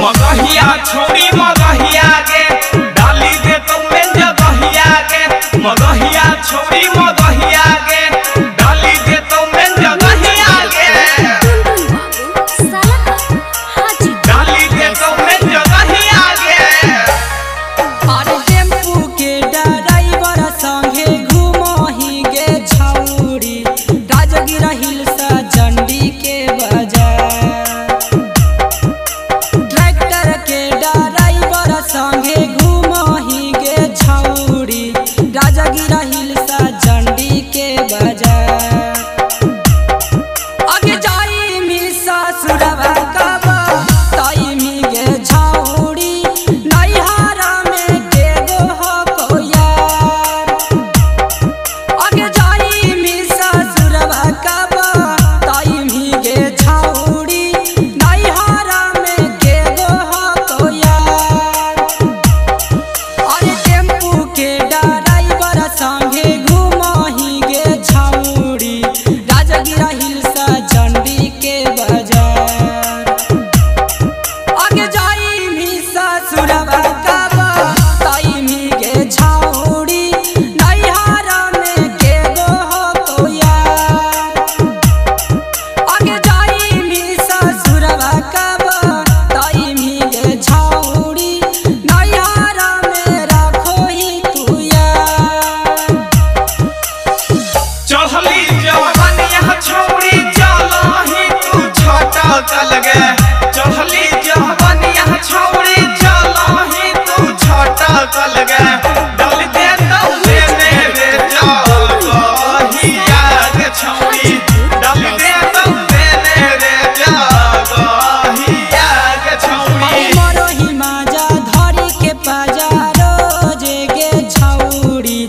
मगहिया छोड़ी मगहिया के डाली दे तो में जगहिया के मगहिया छोड़ी मगहिया के डाली दे तो में जगहिया के डाली दे तो में जगहिया के। अरे टेम्पू के ड्राइवर संगे घुमही गे छौड़ी राजगिरा हिल्स झंडी के बाजार। ट्रैक्टर के ड्राइवर संगे घुमही गे छौड़ी राजगिरा हिल्स झंडी के बाजार। आगे जाई मी ससुरवा कब ताई मी गे छौड़ी नैहरा में के गो हो यार। आगे जाई मी ससुरवा कब ताई मी गे छौड़ी नैहरा में के गो हो यार। अरे टेम्पू के ड्राइवर संगे घुमही गे छौड़ी राजगिरा हिल्स झंडी के बाजार। आगे जाई मी ससुरवा कब ताई मी गे छौड़ी नैहरा में के गो हो यार। आगे जाई मी ससुरवा कब ताई मी गे छौड़ी नैहरा में राखो ही तू यार। चढ़ली जवानिया छोड़ी चलही तू छोटा चल गे चढ़ली जवानिया छोड़ी चलही तू छोटा चल गे डल दे तो लेने रे जगहिया के छोड़ी डल दे तो लेने रे जगहिया के छोड़ी। मरही माजा धरी के बाजारो जे गे छौड़ी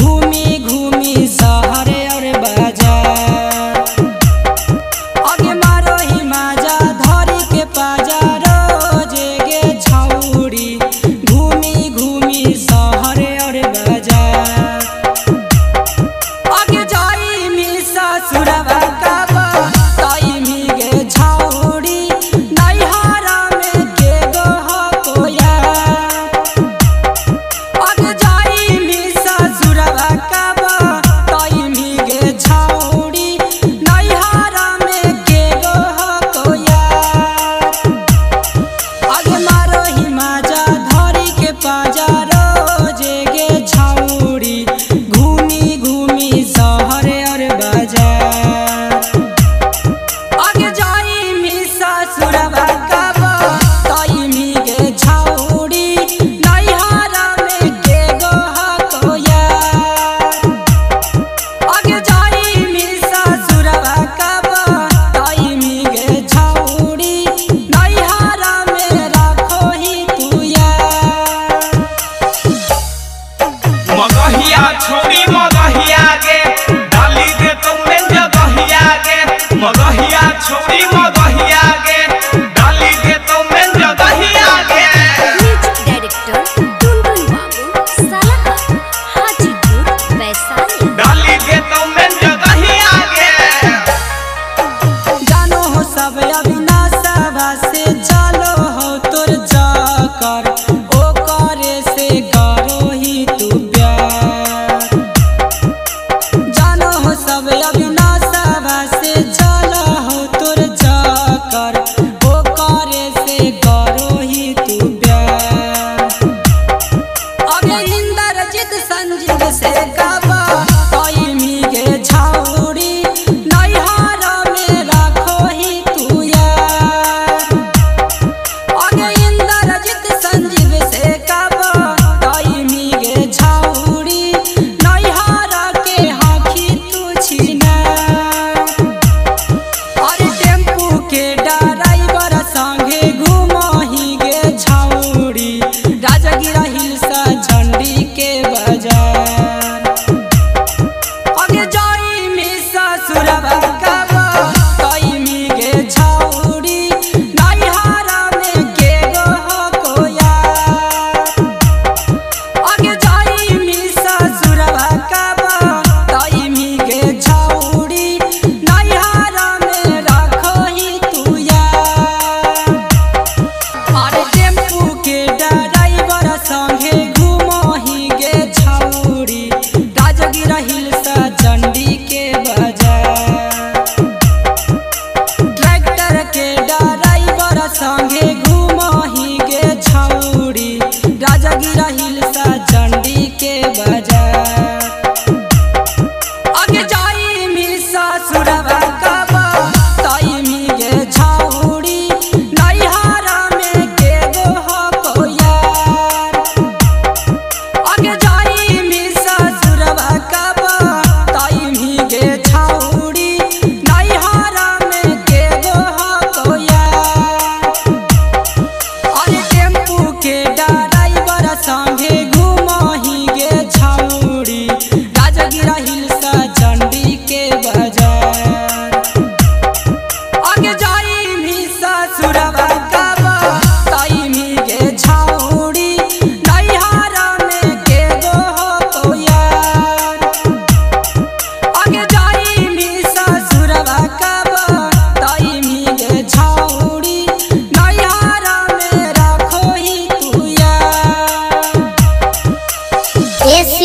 घूमी घूमी शहर और बाजार। आगे मरही माजा धरी के बाजारो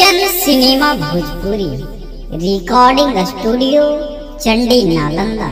alien cinema Bhojpuri recording studio Chandi Nalanda.